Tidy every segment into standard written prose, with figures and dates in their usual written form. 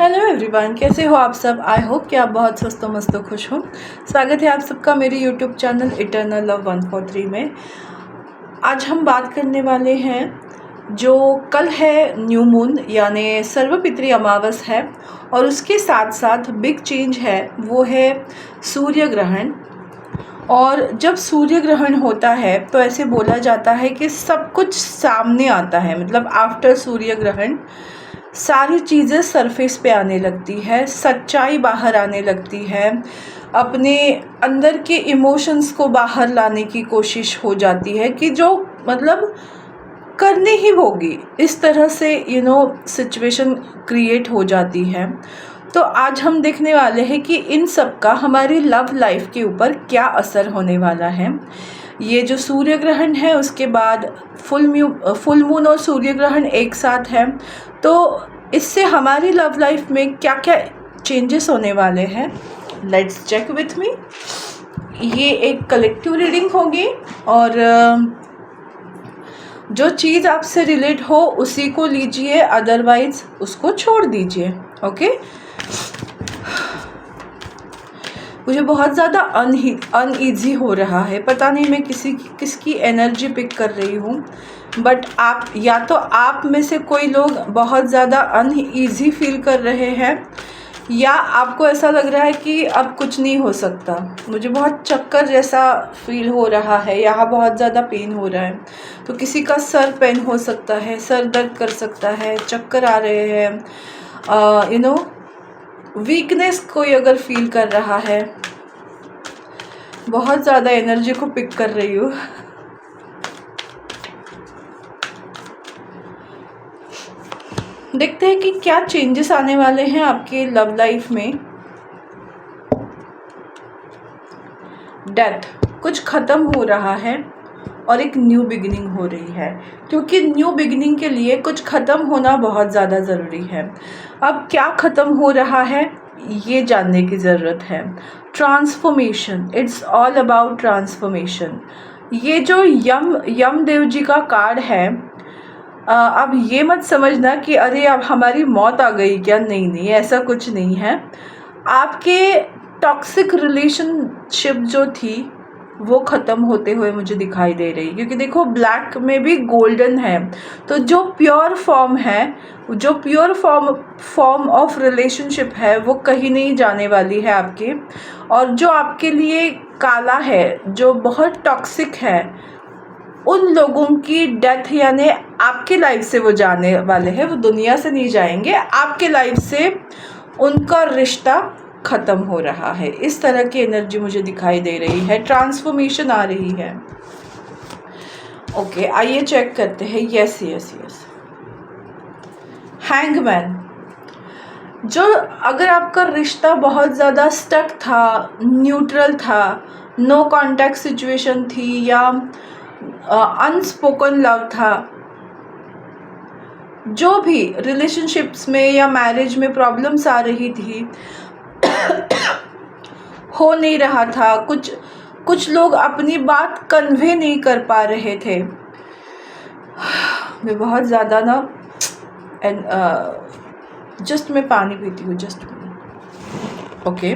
Hello everyone, कैसे हो आप सब। आई होप कि आप बहुत स्वस्थ मस्त खुश हो। स्वागत है आप सबका मेरे यूट्यूब चैनल इटर्नल लव 143 में। आज हम बात करने वाले हैं जो कल है न्यू मून यानी सर्वपितरी अमावस है, और उसके साथ साथ बिग चेंज है वो है सूर्य ग्रहण। और जब सूर्य ग्रहण होता है तो ऐसे बोला जाता है कि सब कुछ सामने आता है, मतलब आफ्टर सूर्य ग्रहण सारी चीज़ें सरफेस पे आने लगती है, सच्चाई बाहर आने लगती है, अपने अंदर के इमोशंस को बाहर लाने की कोशिश हो जाती है कि जो मतलब करनी ही होगी, इस तरह से सिचुएशन क्रिएट हो जाती है। तो आज हम देखने वाले हैं कि इन सब का हमारी लव लाइफ के ऊपर क्या असर होने वाला है। ये जो सूर्य ग्रहण है उसके बाद फुल मून और सूर्य ग्रहण एक साथ है, तो इससे हमारी लव लाइफ में क्या क्या चेंजेस होने वाले हैं, लेट्स चेक विथ मी। ये एक कलेक्टिव रीडिंग होगी और जो चीज़ आपसे रिलेट हो उसी को लीजिए, अदरवाइज उसको छोड़ दीजिए। ओके। मुझे बहुत ज़्यादा अनईजी हो रहा है, पता नहीं मैं किसकी एनर्जी पिक कर रही हूँ, बट आप या तो आप में से कोई लोग बहुत ज़्यादा अनईजी फील कर रहे हैं, या आपको ऐसा लग रहा है कि अब कुछ नहीं हो सकता। मुझे बहुत चक्कर जैसा फील हो रहा है, यहाँ बहुत ज़्यादा पेन हो रहा है। तो किसी का सर पेन हो सकता है, सर दर्द कर सकता है, चक्कर आ रहे हैं, वीकनेस कोई अगर फील कर रहा है। बहुत ज़्यादा एनर्जी को पिक कर रही हूँ। देखते हैं कि क्या चेंजेस आने वाले हैं आपके लव लाइफ में। डेथ, कुछ ख़त्म हो रहा है और एक न्यू बिगिनिंग हो रही है, क्योंकि न्यू बिगिनिंग के लिए कुछ ख़त्म होना बहुत ज़्यादा ज़रूरी है। अब क्या ख़त्म हो रहा है ये जानने की ज़रूरत है। Transformation, it's all about transformation. ये जो यम देव जी का कार्ड है, अब ये मत समझना कि अरे अब हमारी मौत आ गई क्या, नहीं नहीं, ऐसा कुछ नहीं है। आपके टॉक्सिक रिलेशनशिप जो थी वो ख़त्म होते हुए मुझे दिखाई दे रही, क्योंकि देखो ब्लैक में भी गोल्डन है। तो जो प्योर फॉर्म है, जो प्योर फॉर्म ऑफ रिलेशनशिप है वो कहीं नहीं जाने वाली है आपके। और जो आपके लिए काला है, जो बहुत टॉक्सिक है, उन लोगों की डेथ यानी आपके लाइफ से वो जाने वाले हैं, वो दुनिया से नहीं जाएंगे, आपके लाइफ से उनका रिश्ता ख़त्म हो रहा है। इस तरह की एनर्जी मुझे दिखाई दे रही है, ट्रांसफॉर्मेशन आ रही है। ओके, आइए चेक करते हैं। Yes yes yes, hangman. जो अगर आपका रिश्ता बहुत ज़्यादा स्टक था, न्यूट्रल था, नो कॉन्टैक्ट सिचुएशन थी, या अनस्पोकन लव था, जो भी रिलेशनशिप्स में या मैरिज में प्रॉब्लम्स आ रही थी, हो नहीं रहा था, कुछ लोग अपनी बात कन्वे नहीं कर पा रहे थे। मैं बहुत ज़्यादा ना जस्ट मैं पानी पीती हूँ, just okay.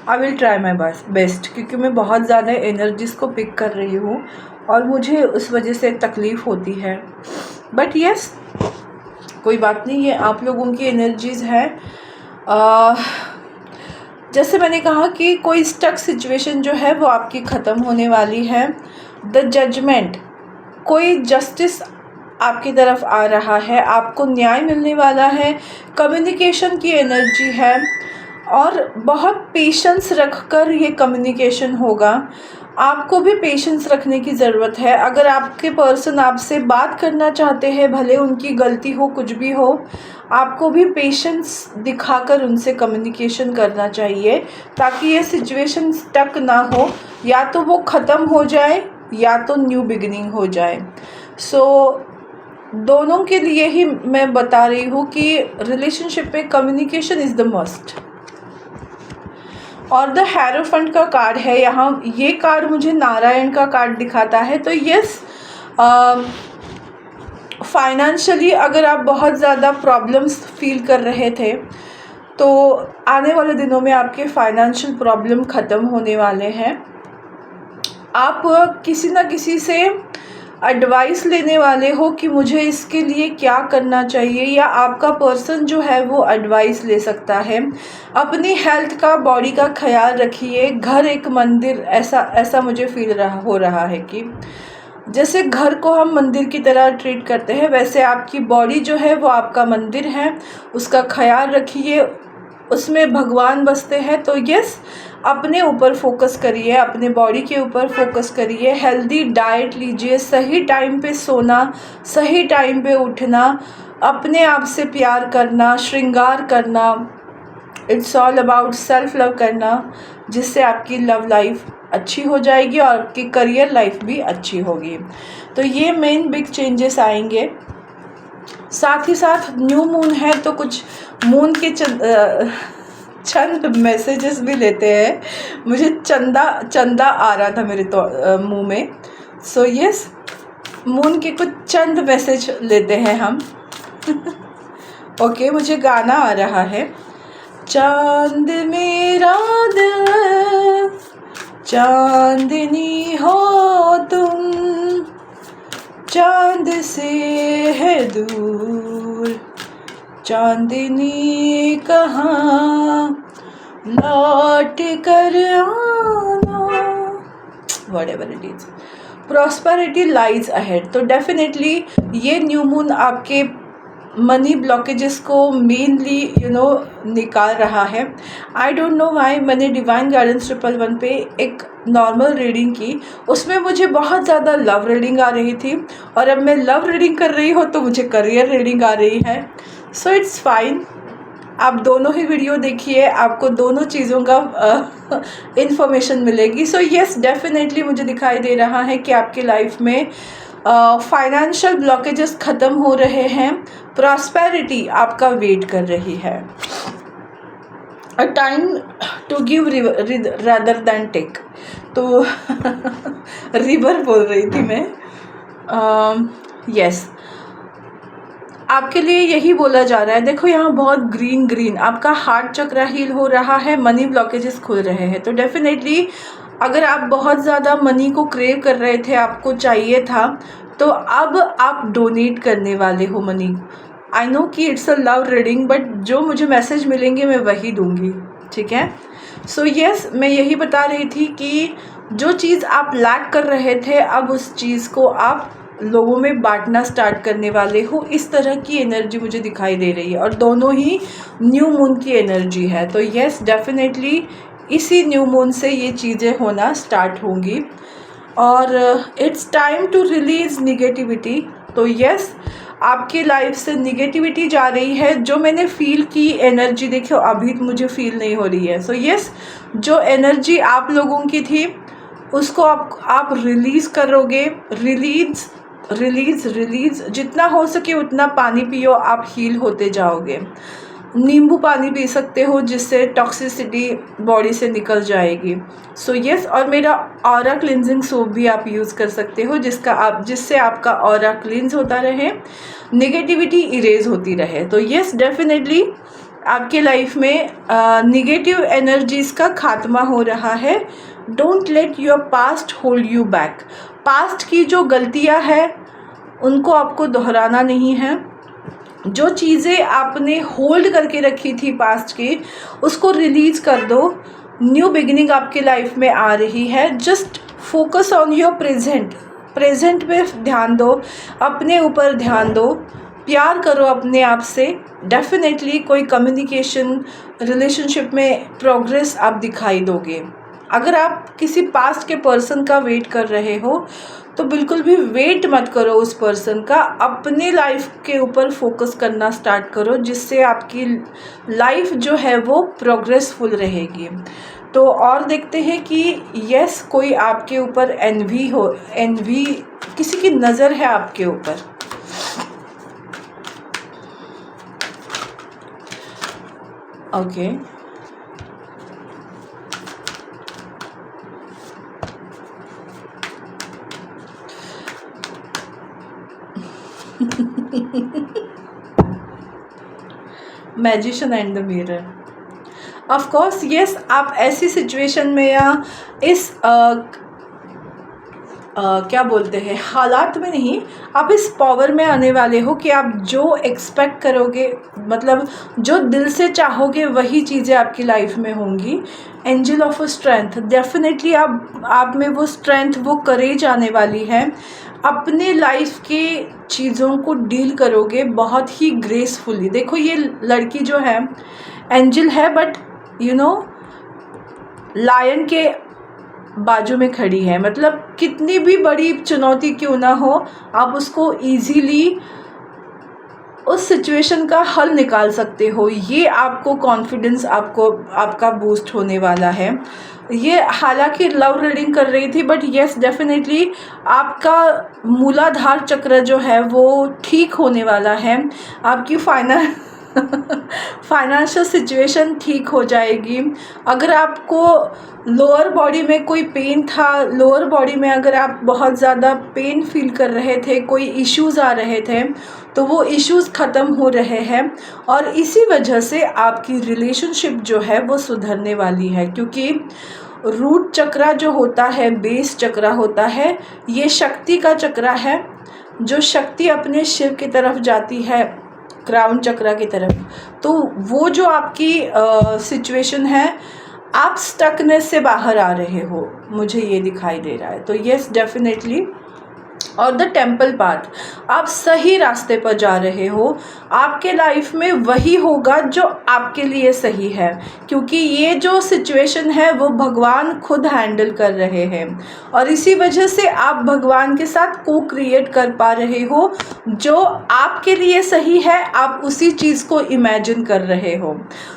I will try my best, क्योंकि मैं बहुत ज़्यादा एनर्जीज को पिक कर रही हूँ और मुझे उस वजह से तकलीफ़ होती है। बट यस, कोई बात नहीं, ये आप लोगों की एनर्जीज़ है। जैसे मैंने कहा कि कोई स्टक सिचुएशन जो है वो आपकी ख़त्म होने वाली है। द जजमेंट, कोई जस्टिस आपकी तरफ आ रहा है, आपको न्याय मिलने वाला है। कम्युनिकेशन की एनर्जी है और बहुत पेशेंस रखकर ये कम्युनिकेशन होगा। आपको भी पेशेंस रखने की ज़रूरत है। अगर आपके पर्सन आपसे बात करना चाहते हैं, भले उनकी गलती हो, कुछ भी हो, आपको भी पेशेंस दिखाकर उनसे कम्युनिकेशन करना चाहिए, ताकि ये सिचुएशन स्टक ना हो, या तो वो ख़त्म हो जाए या तो न्यू बिगिनिंग हो जाए। सो दोनों के लिए ही मैं बता रही हूँ कि रिलेशनशिप में कम्युनिकेशन इज़ द मस्ट। और द हेरोफेंट का कार्ड है यहाँ, ये कार्ड मुझे नारायण का कार्ड दिखाता है। तो यस, फाइनेंशियली अगर आप बहुत ज़्यादा प्रॉब्लम्स फील कर रहे थे, तो आने वाले दिनों में आपके फाइनेंशियल प्रॉब्लम ख़त्म होने वाले हैं। आप किसी न किसी से एडवाइस लेने वाले हो कि मुझे इसके लिए क्या करना चाहिए, या आपका पर्सन जो है वो एडवाइस ले सकता है। अपनी हेल्थ का, बॉडी का ख्याल रखिए। घर एक मंदिर, ऐसा मुझे फील हो रहा है कि जैसे घर को हम मंदिर की तरह ट्रीट करते हैं, वैसे आपकी बॉडी जो है वो आपका मंदिर है। उसका ख्याल रखिए, उसमें भगवान बसते हैं। तो यस, अपने ऊपर फोकस करिए, अपने बॉडी के ऊपर फोकस करिए। हेल्दी डाइट लीजिए, सही टाइम पे सोना, सही टाइम पे उठना, अपने आप से प्यार करना, श्रृंगार करना। It's all about self love करना, जिससे आपकी लव लाइफ अच्छी हो जाएगी और आपकी करियर लाइफ भी अच्छी होगी। तो ये मेन बिग चेंजेस आएंगे। साथ ही साथ न्यू मून है, तो कुछ मून के चंद मैसेजेस भी लेते हैं। मुझे चंदा आ रहा था मेरे तो मुंह में। सो यस, मून के कुछ चंद मैसेज लेते हैं हम। ओके, मुझे गाना आ रहा है। चांद मेरा दिल, चांदनी हो तुम, चांद से है दूर, चांदनी कहाँ लौट कर आना। Whatever it is, prosperity lies ahead. तो डेफिनेटली ये न्यू मून आपके मनी ब्लॉकेजेस को मेनली निकाल रहा है। आई डोंट नो व्हाई मैंने डिवाइन गाइडेंस 111 पे एक नॉर्मल रीडिंग की, उसमें मुझे बहुत ज़्यादा लव रीडिंग आ रही थी, और अब मैं लव रीडिंग कर रही हूँ तो मुझे करियर रीडिंग आ रही है। सो इट्स फाइन, आप दोनों ही वीडियो देखिए, आपको दोनों चीज़ों का इंफॉर्मेशन मिलेगी। सो येस, डेफिनेटली मुझे दिखाई दे रहा है कि आपकी लाइफ में फाइनेंशियल ब्लॉकेजेस ख़त्म हो रहे हैं, प्रॉस्पेरिटी आपका वेट कर रही है। A time to give rather than take. तो रिवर बोल रही थी मैं। यस, आपके लिए यही बोला जा रहा है। देखो यहाँ बहुत ग्रीन आपका हार्ट चक्र हील हो रहा है, मनी ब्लॉकेजेस खुल रहे हैं। तो डेफिनेटली अगर आप बहुत ज़्यादा मनी को क्रेव कर रहे थे, आपको चाहिए था, तो अब आप डोनेट करने वाले हो मनी। आई नो कि it's a love reading, but जो मुझे मैसेज मिलेंगे मैं वही दूंगी, ठीक है। सो यस, मैं यही बता रही थी कि जो चीज़ आप लैक कर रहे थे, अब उस चीज़ को आप लोगों में बांटना स्टार्ट करने वाले हो। इस तरह की एनर्जी मुझे दिखाई दे रही है, और दोनों ही न्यू मून की एनर्जी है। तो यस, डेफिनेटली इसी न्यू मून से ये चीज़ें होना स्टार्ट होंगी, और it's time to release negativity. तो यस, आपकी लाइफ से निगेटिविटी जा रही है। जो मैंने फील की एनर्जी, देखो अभी मुझे फील नहीं हो रही है। सो यस, जो एनर्जी आप लोगों की थी उसको आप रिलीज़ करोगे। रिलीज़ जितना हो सके उतना पानी पियो, आप हील होते जाओगे। नींबू पानी पी सकते हो, जिससे टॉक्सिसिटी बॉडी से निकल जाएगी। सो यस, और मेरा ऑरा क्लिनजिंग सोप भी आप यूज़ कर सकते हो, जिससे आपका ऑरा क्लिनज होता रहे, नेगेटिविटी इरेज होती रहे। तो यस, डेफिनेटली आपके लाइफ में निगेटिव एनर्जीज़ का खात्मा हो रहा है। Don't let your past hold you back. Past की जो गलतियां हैं उनको आपको दोहराना नहीं है। जो चीज़ें आपने होल्ड करके रखी थी पास्ट की, उसको रिलीज़ कर दो। न्यू बिगिनिंग आपके लाइफ में आ रही है। Just focus on your present पे ध्यान दो, अपने ऊपर ध्यान दो, प्यार करो अपने आप से। डेफिनेटली कोई कम्युनिकेशन रिलेशनशिप में प्रोग्रेस आप दिखाई दोगे। अगर आप किसी पास्ट के पर्सन का वेट कर रहे हो, तो बिल्कुल भी वेट मत करो उस पर्सन का, अपने लाइफ के ऊपर फोकस करना स्टार्ट करो, जिससे आपकी लाइफ जो है वो प्रोग्रेसफुल रहेगी। तो और देखते हैं कि यस, कोई आपके ऊपर एनवी किसी की नज़र है आपके ऊपर। Okay, magician and the mirror. Of course yes, आप ऐसी सिचुएशन में या इस क्या बोलते हैं हालात में नहीं, आप इस पावर में आने वाले हो कि आप जो एक्सपेक्ट करोगे, मतलब जो दिल से चाहोगे वही चीज़ें आपकी लाइफ में होंगी। एंजल ऑफ स्ट्रेंथ, डेफिनेटली आप में वो स्ट्रेंथ, वो करेज आने वाली है। अपने लाइफ के चीज़ों को डील करोगे बहुत ही ग्रेसफुली। देखो ये लड़की जो है एंजल है, बट यू नो लायन के बाजू में खड़ी है। मतलब कितनी भी बड़ी चुनौती क्यों ना हो, आप उसको इजीली उस सिचुएशन का हल निकाल सकते हो। ये आपको कॉन्फिडेंस, आपका बूस्ट होने वाला है। ये हालांकि लव रीडिंग कर रही थी, बट येस डेफिनेटली आपका मूलाधार चक्र जो है वो ठीक होने वाला है। आपकी फाइनेंशियल सिचुएशन ठीक हो जाएगी। अगर आपको लोअर बॉडी में कोई पेन था, लोअर बॉडी में अगर आप बहुत ज़्यादा पेन फील कर रहे थे, कोई इश्यूज़ आ रहे थे, तो वो इश्यूज़ ख़त्म हो रहे हैं और इसी वजह से आपकी रिलेशनशिप जो है वो सुधरने वाली है। क्योंकि रूट चक्रा जो होता है, बेस चक्रा होता है, ये शक्ति का चक्रा है। जो शक्ति अपने शिव की तरफ जाती है, क्राउन चक्रा की तरफ, तो वो जो आपकी सिचुएशन है, आप स्टकनेस से बाहर आ रहे हो, मुझे ये दिखाई दे रहा है। तो यस डेफिनेटली, और द टेम्पल पाथ, आप सही रास्ते पर जा रहे हो। आपके लाइफ में वही होगा जो आपके लिए सही है, क्योंकि ये जो सिचुएशन है वो भगवान खुद हैंडल कर रहे हैं और इसी वजह से आप भगवान के साथ को क्रिएट कर पा रहे हो। जो आपके लिए सही है, आप उसी चीज़ को इमेजिन कर रहे हो।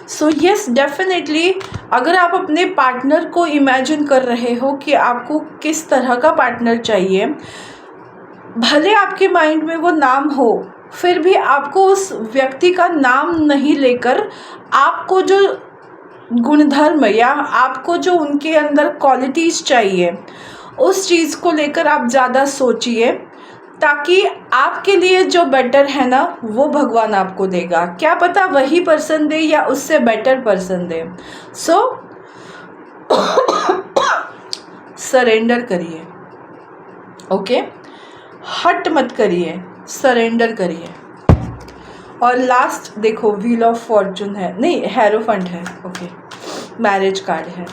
सो यस डेफिनेटली, अगर आप अपने पार्टनर को इमेजिन कर रहे हो कि आपको किस तरह का पार्टनर चाहिए, भले आपके माइंड में वो नाम हो, फिर भी आपको उस व्यक्ति का नाम नहीं लेकर आपको जो गुणधर्म या आपको जो उनके अंदर क्वालिटीज़ चाहिए, उस चीज़ को लेकर आप ज़्यादा सोचिए, ताकि आपके लिए जो बेटर है ना, वो भगवान आपको देगा। क्या पता वही पर्सन दे या उससे बेटर पर्सन दे। सो सरेंडर करिए, ओके? हट मत करिए, सरेंडर करिए। और लास्ट देखो, व्हील ऑफ फॉर्चून है, नहीं हेरोफेंट है, ओके, मैरिज कार्ड है।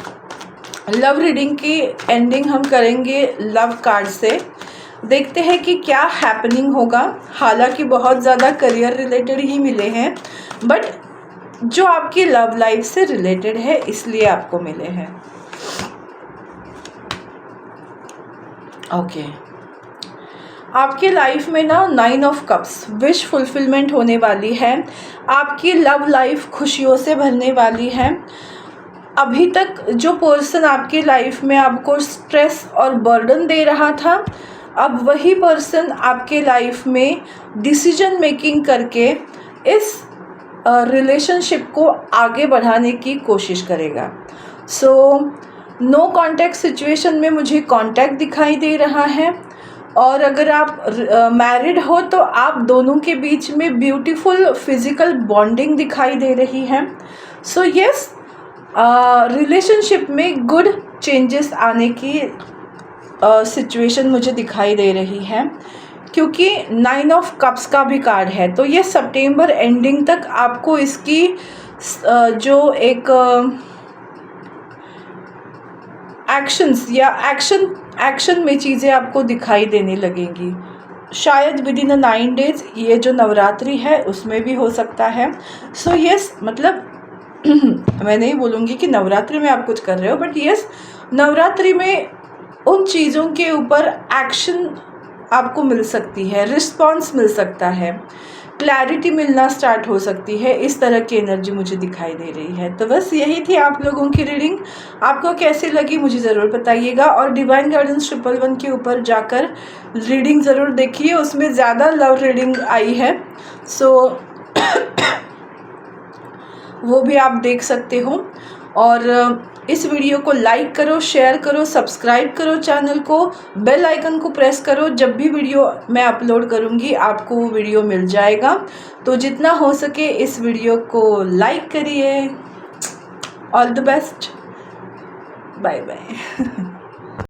लव रीडिंग की एंडिंग हम करेंगे लव कार्ड से। देखते हैं कि क्या हैपनिंग होगा। हालांकि बहुत ज़्यादा करियर रिलेटेड ही मिले हैं, बट जो आपकी लव लाइफ से रिलेटेड है इसलिए आपको मिले हैं, ओके। आपकी लाइफ में ना 9 ऑफ कप्स, विश फुलफिलमेंट होने वाली है। आपकी लव लाइफ खुशियों से भरने वाली है। अभी तक जो पर्सन आपकी लाइफ में आपको स्ट्रेस और बर्डन दे रहा था, अब वही पर्सन आपके लाइफ में डिसीजन मेकिंग करके इस रिलेशनशिप को आगे बढ़ाने की कोशिश करेगा। सो नो कांटेक्ट सिचुएशन में मुझे कांटेक्ट दिखाई दे रहा है। और अगर आप मैरिड हो तो आप दोनों के बीच में ब्यूटीफुल फिजिकल बॉन्डिंग दिखाई दे रही है। सो यस, रिलेशनशिप में गुड चेंजेस आने की सिचुएशन मुझे दिखाई दे रही है, क्योंकि 9 ऑफ कप्स का भी कार्ड है। तो ये सितंबर एंडिंग तक आपको इसकी जो एक एक्शंस या एक्शन में चीज़ें आपको दिखाई देने लगेंगी। शायद विद इन 9 डेज, ये जो नवरात्रि है उसमें भी हो सकता है। सो यस, मतलब मैं नहीं बोलूँगी कि नवरात्रि में आप कुछ कर रहे हो, बट यस, नवरात्रि में उन चीज़ों के ऊपर एक्शन आपको मिल सकती है, रिस्पॉन्स मिल सकता है, क्लैरिटी मिलना स्टार्ट हो सकती है। इस तरह की एनर्जी मुझे दिखाई दे रही है। तो बस यही थी आप लोगों की रीडिंग। आपको कैसी लगी मुझे ज़रूर बताइएगा, और डिवाइन गाइडेंस 111 के ऊपर जाकर रीडिंग ज़रूर देखिए, उसमें ज़्यादा लव रीडिंग आई है। सो वो भी आप देख सकते हो। और इस वीडियो को लाइक करो, शेयर करो, सब्सक्राइब करो चैनल को, बेल आइकन को प्रेस करो। जब भी वीडियो मैं अपलोड करूँगी आपको वो वीडियो मिल जाएगा। तो जितना हो सके इस वीडियो को लाइक करिए। All the best, bye bye.